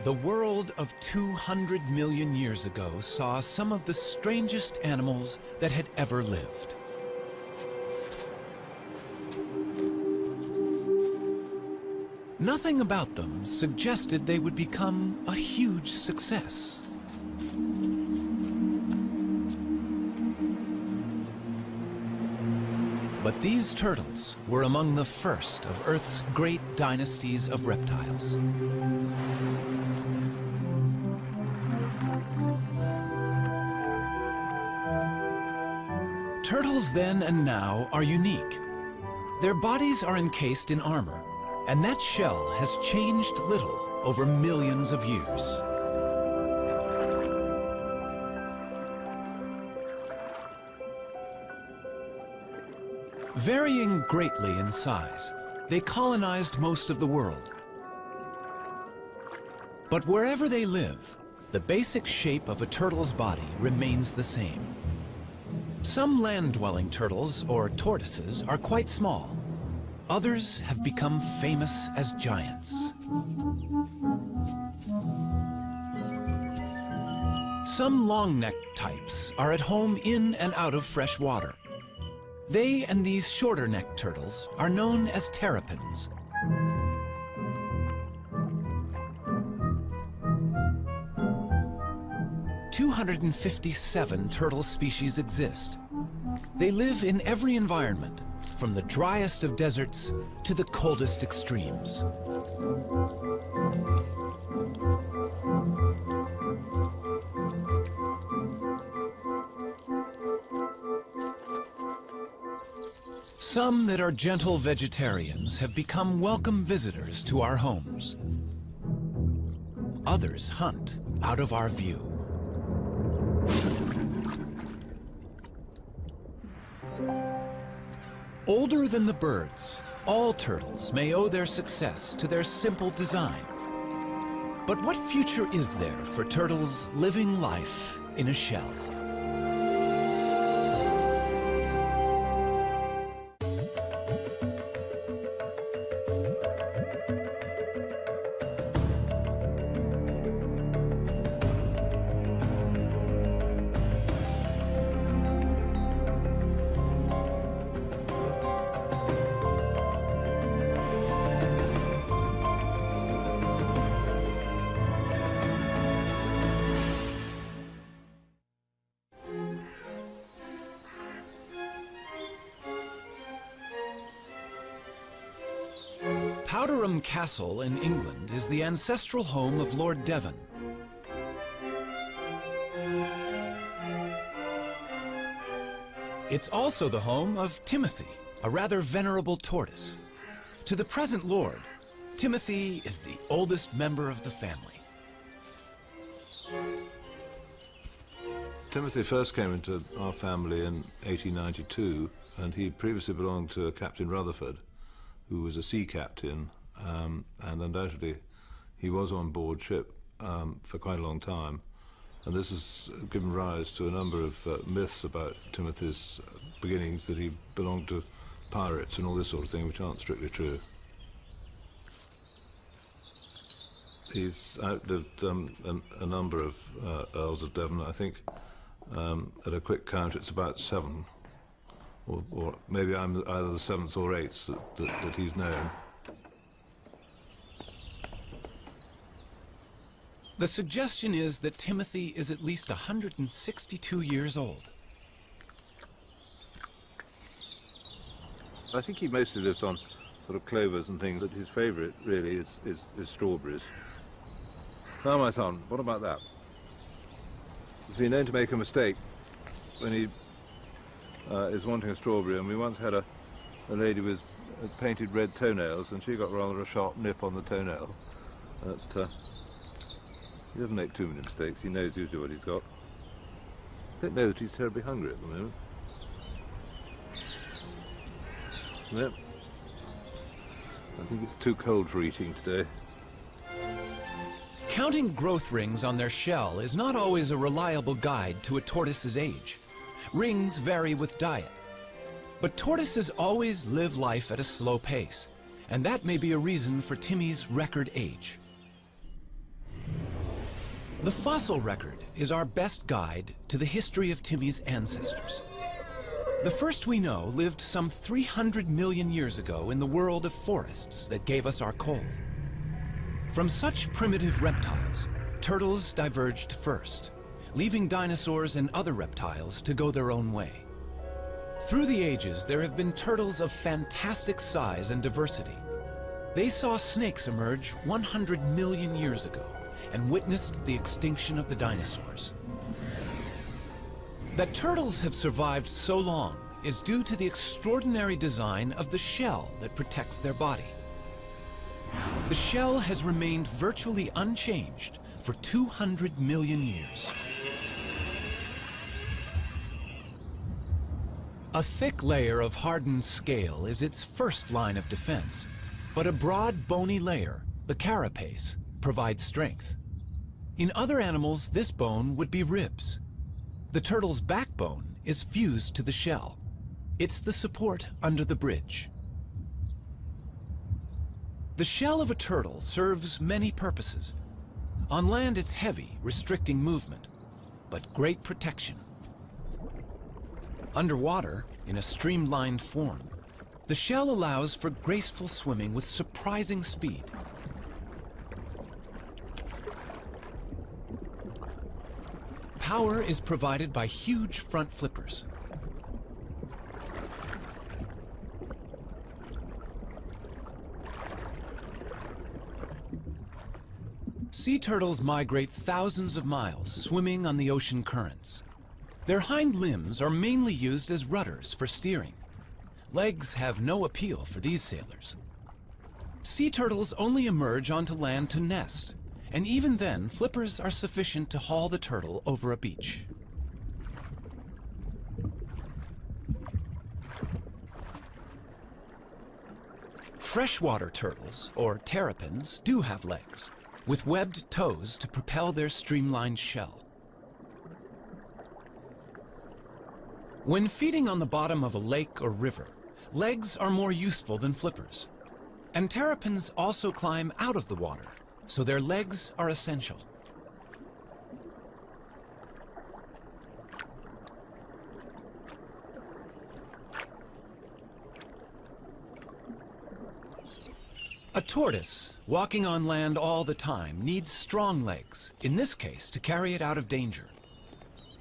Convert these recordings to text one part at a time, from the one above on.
The world of 200 million years ago saw some of the strangest animals that had ever lived. Nothing about them suggested they would become a huge success. But these turtles were among the first of Earth's great dynasties of reptiles. Turtles then and now are unique. Their bodies are encased in armor, and that shell has changed little over millions of years. Varying greatly in size, they colonized most of the world. But wherever they live, the basic shape of a turtle's body remains the same. Some land-dwelling turtles, or tortoises, are quite small. Others have become famous as giants. Some long-necked types are at home in and out of fresh water. They and these shorter-necked turtles are known as terrapins. "257 turtle species exist. They live in every environment, from the driest of deserts to the coldest extremes. Some that are gentle vegetarians have become welcome visitors to our homes. Others hunt out of our view. Older than the birds, all turtles may owe their success to their simple design. But what future is there for turtles living life in a shell? Powderham Castle in England is the ancestral home of Lord Devon. It's also the home of Timothy, a rather venerable tortoise. To the present lord, Timothy is the oldest member of the family. Timothy first came into our family in 1892, and he previously belonged to Captain Rutherford, who was a sea captain, and undoubtedly he was on board ship for quite a long time. And this has given rise to a number of myths about Timothy's beginnings, that he belonged to pirates and all this sort of thing, which aren't strictly true. He's outlived a number of Earls of Devon. I think at a quick count it's about 7. Or maybe I'm either the 7th or 8th that he's known. The suggestion is that Timothy is at least 162 years old. I think he mostly lives on sort of clovers and things, but his favourite really is strawberries. Now, my son, what about that? He's been known to make a mistake when he is wanting a strawberry, and we once had a lady with painted red toenails, and she got rather a sharp nip on the toenail. But he doesn't make too many mistakes. He knows usually what he's got. I don't know that he's terribly hungry at the moment. No. I think it's too cold for eating today. Counting growth rings on their shell is not always a reliable guide to a tortoise's age. Rings vary with diet. But tortoises always live life at a slow pace, and that may be a reason for Timmy's record age. The fossil record is our best guide to the history of Timmy's ancestors. The first we know lived some 300 million years ago in the world of forests that gave us our coal. From such primitive reptiles, turtles diverged first, leaving dinosaurs and other reptiles to go their own way. Through the ages, there have been turtles of fantastic size and diversity. They saw snakes emerge 100 million years ago and witnessed the extinction of the dinosaurs. That turtles have survived so long is due to the extraordinary design of the shell that protects their body. The shell has remained virtually unchanged for 200 million years. A thick layer of hardened scale is its first line of defense, but a broad, bony layer, the carapace, provides strength. In other animals, this bone would be ribs. The turtle's backbone is fused to the shell. It's the support under the bridge. The shell of a turtle serves many purposes. On land, it's heavy, restricting movement, but great protection. Underwater, in a streamlined form, the shell allows for graceful swimming with surprising speed. Power is provided by huge front flippers. Sea turtles migrate thousands of miles, swimming on the ocean currents. Their hind limbs are mainly used as rudders for steering. Legs have no appeal for these sailors. Sea turtles only emerge onto land to nest, and even then, flippers are sufficient to haul the turtle over a beach. Freshwater turtles, or terrapins, do have legs, with webbed toes to propel their streamlined shell. When feeding on the bottom of a lake or river, legs are more useful than flippers. And terrapins also climb out of the water, so their legs are essential. A tortoise, walking on land all the time, needs strong legs, in this case to carry it out of danger.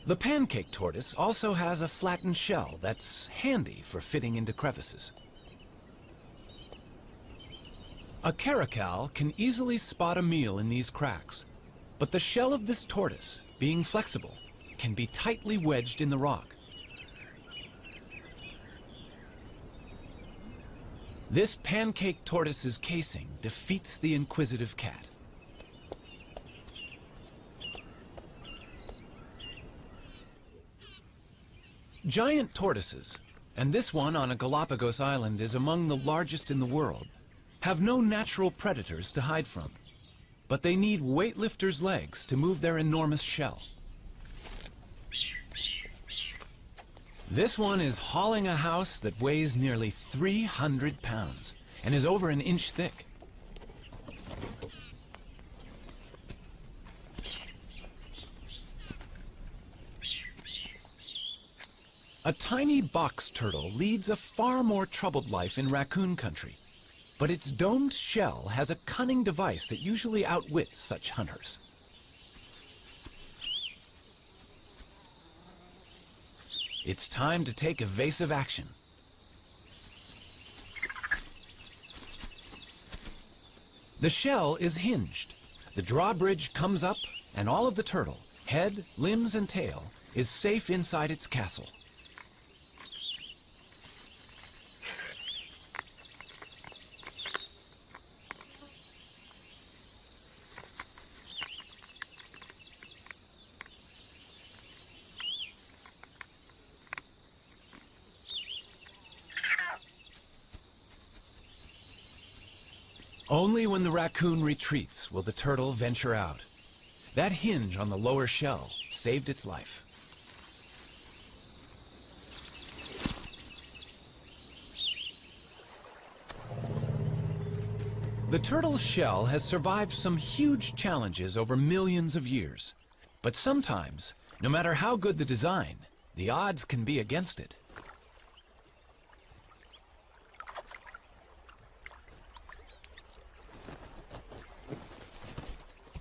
The pancake tortoise also has a flattened shell that's handy for fitting into crevices. A caracal can easily spot a meal in these cracks, but the shell of this tortoise, being flexible, can be tightly wedged in the rock. This pancake tortoise's casing defeats the inquisitive cat. Giant tortoises, and this one on a Galapagos island is among the largest in the world, have no natural predators to hide from, but they need weightlifters' legs to move their enormous shell. This one is hauling a house that weighs nearly 300 pounds and is over an inch thick. A tiny box turtle leads a far more troubled life in raccoon country, but its domed shell has a cunning device that usually outwits such hunters. It's time to take evasive action. The shell is hinged. The drawbridge comes up, and all of the turtle, head, limbs, and tail, is safe inside its castle. Only when the raccoon retreats will the turtle venture out. That hinge on the lower shell saved its life. The turtle's shell has survived some huge challenges over millions of years. But sometimes, no matter how good the design, the odds can be against it.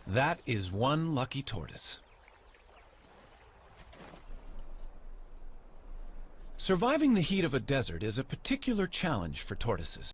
That is one lucky tortoise. Surviving the heat of a desert is a particular challenge for tortoises.